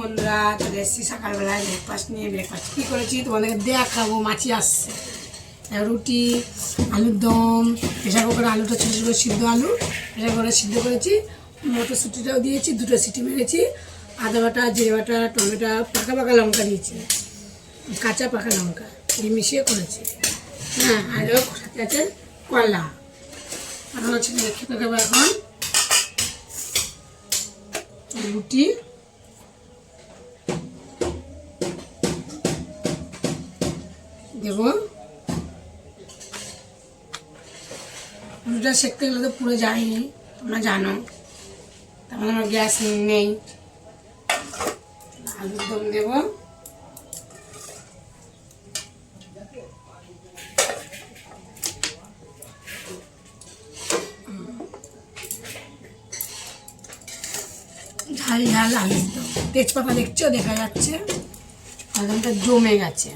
বন্ধুরা, চলে এসেছি সকালবেলায় ব্রেকফাস্ট নিয়ে। ব্রেকফাস্ট কী করেছি তোমাদেরকে দেখাবো। মাছি আসছে, রুটি, আলুর দম, প্রেশার কুকারে আলুটা ছোটো ছোটো সিদ্ধ আলু প্রেশার কুকারে সিদ্ধ করেছি, মটরশুঁটিটাও দিয়েছি, 2টো সিটি মেরেছি, আদা বাটা, জিরে বাটা, টমেটো, পাকা পাকা লঙ্কা দিয়েছি, কাঁচা পাকা লঙ্কা দিয়ে মিশিয়ে করেছি। হ্যাঁ, আরও সাথে আছে কলা। এখন হচ্ছে খেতে দেবো এখন রুটি, দেব। রুটিটা সেঁকতে গেলে তো পুরো যায়নি, তোমরা জানো, তারপরে আমার গ্যাস নেই। আলুর দম দেব, ঝাল ঝাল আলুর দম। তেজপাতা দেখছো, দেখা যাচ্ছে আলুটা জমে গেছে।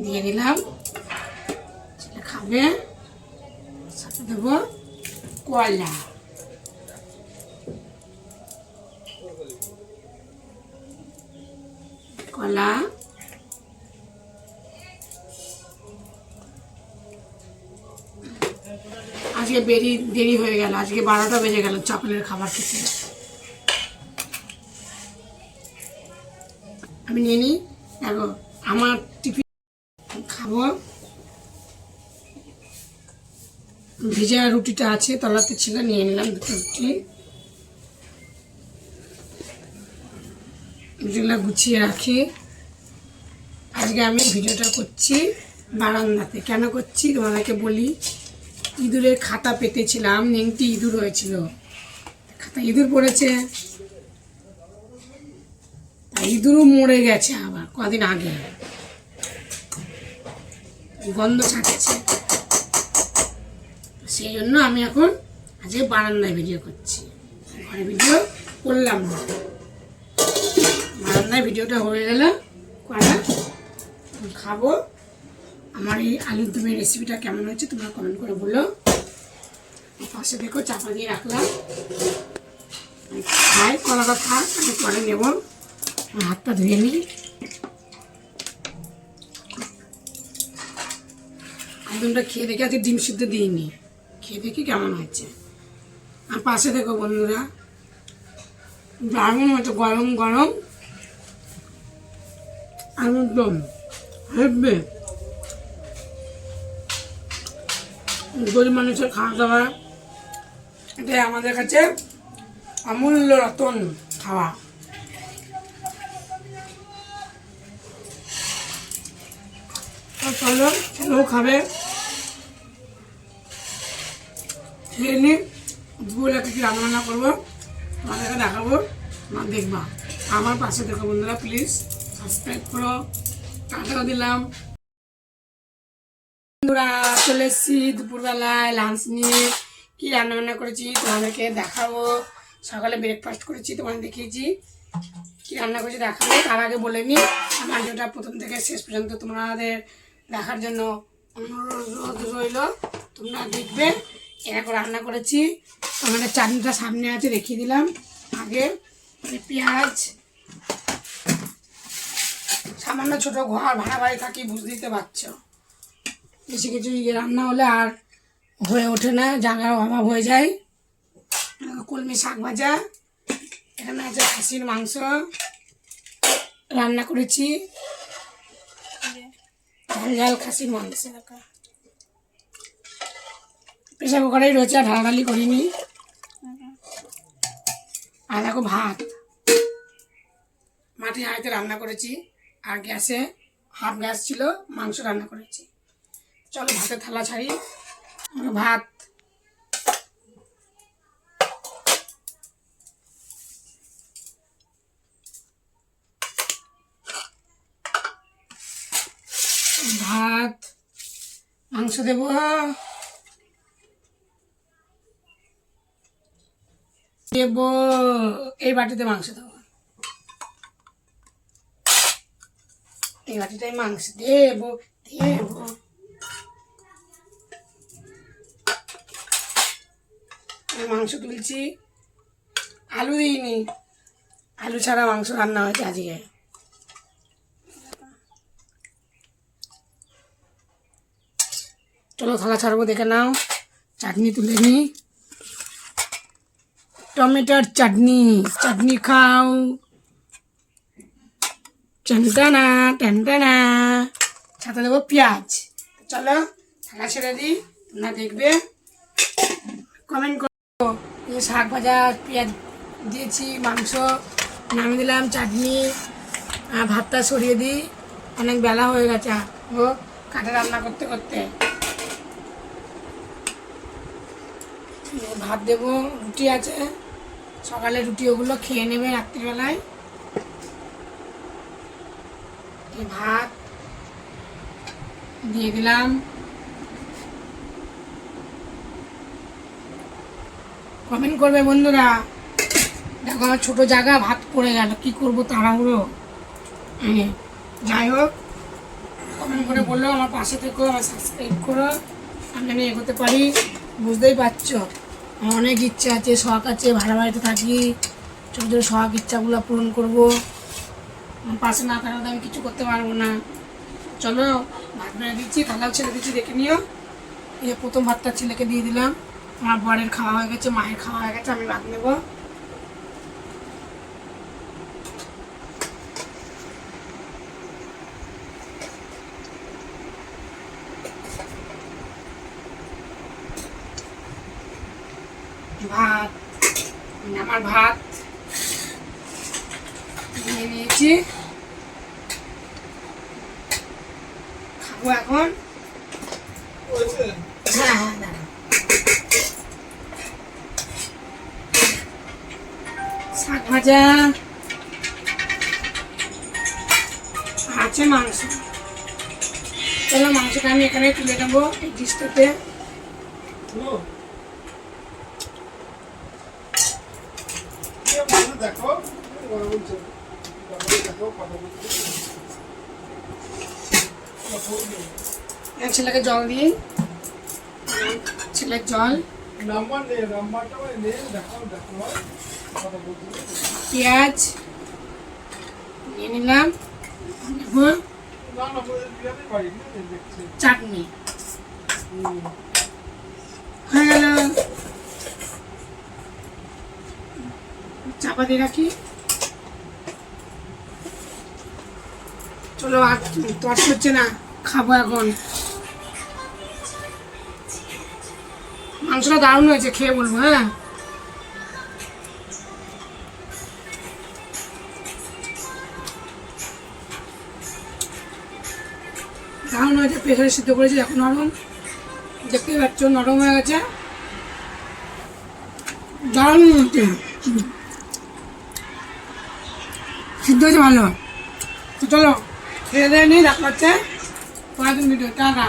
দিয়ে দিলাম, সেটা খাবে। সাথে দেবো কলা, কলা আজকে দেরি হয়ে গেল, আজকে 12টা বেজে গেল চকলের খাবার খেতে। আমি নিয়ে নিই, দেখো আমার টিফিন খাবো। ভিজা রুটিটা আছে, তলাতে ছিল, নিয়ে নিলাম 2টো রুটি। রুটিগুলো গুছিয়ে রাখি। আজকে আমি ভিডিওটা করছি বারান্দাতে। কেন করছি তোমাদেরকে বলি। ইঁদুরের খাতা পেতেছিলাম, নেংটি ইঁদুর হয়েছিল, খাতা ইঁদুর পড়েছে, ইঁদুরও মরে গেছে আবার কদিন আগে, গন্ধ ছাড়ছে। সেই জন্য আমি এখন আজকে বারান্দায় ভিডিও করছি, ঘরে ভিডিও করলাম না। বারান্দায় ভিডিওটা হয়ে গেলে করা খাবো। আমার এই আলুর দমের রেসিপিটা কেমন হয়েছে তোমরা কমেন্ট করে বলো। পাশে দেখো চাপা দিয়ে রাখলাম, খাই, কলাটা থাক, আমি পরে নেব। হাতটা ধুয়ে নিই। আলুটা খেয়ে দেখে আজকে ডিম সিদ্ধ দিইনি, খেয়ে দেখি কেমন হয়েছে। আর পাশে দেখো বন্ধুরা, দারুণ হচ্ছে গরম গরম আলুর দম, হেব্বে। গরিব মানুষের খাওয়া দাওয়া, এটাই আমাদের কাছে অমূল্য রতন খাওয়া। চলো, ছেলেও খাবে, খেয়ে নিই। দুপুরে কিছু রান্না করবো, তোমাদেরকে দেখাবো, তোমার দেখবা। আমার পাশে দেখো বন্ধুরা, প্লিজ সাবস্ক্রাইব করো। টাটাও দিলাম। বন্ধুরা, চলে এসেছি দুপুরবেলায় লাঞ্চ নিয়ে। কি রান্নাবান্না করেছি তোমাদেরকে দেখাবো। সকালে ব্রেকফাস্ট করেছি, তোমাদের দেখিয়েছি। কি রান্না করেছি দেখাবো। তার আগে বলে নিই, আমার ভিডিওটা প্রথম থেকে শেষ পর্যন্ত তোমাদের দেখার জন্য অনুরোধ রইল। তোমরা দেখবে এরকম রান্না করেছি। আমাদের চাটনিটা সামনে আছে, দেখিয়ে দিলাম। আগে পেঁয়াজ, সামান্য ছোটো ঘর, ভাড়া বাড়ি থাকি, বুঝতেই পারছো। বেশি কিছু রান্না হলে আর হয়ে ওঠে না, জায়গার অভাব হয়ে যায়। কলমি শাক ভাজা, এখানে আছে খাসির মাংস রান্না করেছি, ঝাল ঝাল খাসির মাংস। প্রেশার কুকারেই রয়েছে, ঢালাঢালি করিনি। আর দেখো ভাত মাটির হাঁড়িতে রান্না করেছি, আর গ্যাসে হাফ গ্যাস ছিল, মাংস রান্না করেছি। চলো ভাতের থালা ছাড়ি। ভাত, ভাত, মাংস দেব, এই বাটিতে মাংস দেবো, এই বাটিটাই মাংস দেবো। আমি মাংস তুলছি, আলু দিইনি, আলু ছাড়া মাংস রান্না হয়েছে আজকে। চলো থালা ছাড়বো, দেখে নাও। চাটনি তুলে নিই, টমেটোর চাটনি। চাটনি খাও, টানটানা টানটানা। সাথে দেবো পেঁয়াজ। চলো থালা ছেড়ে দিই, তোমরা দেখবে, কমেন্ট করো। এই শাক ভাজা, পেঁয়াজ দিয়েছি, মাংস নামিয়ে দিলাম, চাটনি, ভাতটা সরিয়ে দিই। অনেক বেলা হয়ে গেছে ও কাঠে রান্না করতে করতে। ভাত দেবো, রুটি আছে, সকালে রুটি, ওগুলো খেয়ে নেবে রাত্রিবেলায়। এই ভাত দিয়ে দিলাম। কমেন্ট করবে বন্ধুরা। দেখো আমার ছোটো জায়গা, ভাত পড়ে গেল, কি করবো তাড়াহুড়ো। যাই হোক, কমেন্ট করে বললো, আমার পাশে থেকো, আমার সাবস্ক্রাইব করো, আমি এগোতে পারি। বুঝতেই পারছো আমার অনেক ইচ্ছা আছে, শখ আছে, ভাড়া বাড়িতে থাকি, ছোটো ছোটো শখ ইচ্ছাগুলো পূরণ করবো। আমার পাশে না থাকলে আমি কিছু করতে পারবো না। চলো ভাত বেড়ে দিচ্ছি, থালাও ছেড়ে দিচ্ছি, দেখে নিও। এই প্রথম ভাতটা ছেলেকে দিয়ে দিলাম। আমার বরের খাওয়া হয়ে গেছে, মায়ের খাওয়া হয়ে গেছে, আমি ভাত নেবো। ভাত, আমার ভাত নিয়ে নিয়েছি, খাবো এখন। হ্যাঁ হ্যাঁ দাঁড়া, শাক ভাজা আছে, মাংস। চলো মাংসটা আমি এখানে তুলে নেবো এই ডিশটাতে। ছেলেকে জল দিই, ছেলের জল, পেঁয়াজ নিয়ে নিলাম, চাটনি হয়ে গেল। চাপা দিয়ে রাখি। চলো আর তর্স হচ্ছে না, খাবো এখন। মাংসটা দারুণ হয়েছে, খেয়ে বলবো। হ্যাঁ দারুণ হয়েছে, প্রেসারে সিদ্ধ করেছি, এখন নরম, দেখতেই পাচ্ছ নরম হয়ে গেছে, দারুণ হচ্ছে, সিদ্ধ হয়েছে ভালো। তো চলো খেয়ে দিয়ে নিই, দেখা হচ্ছে পরের দিন ভিডিও। টাটা।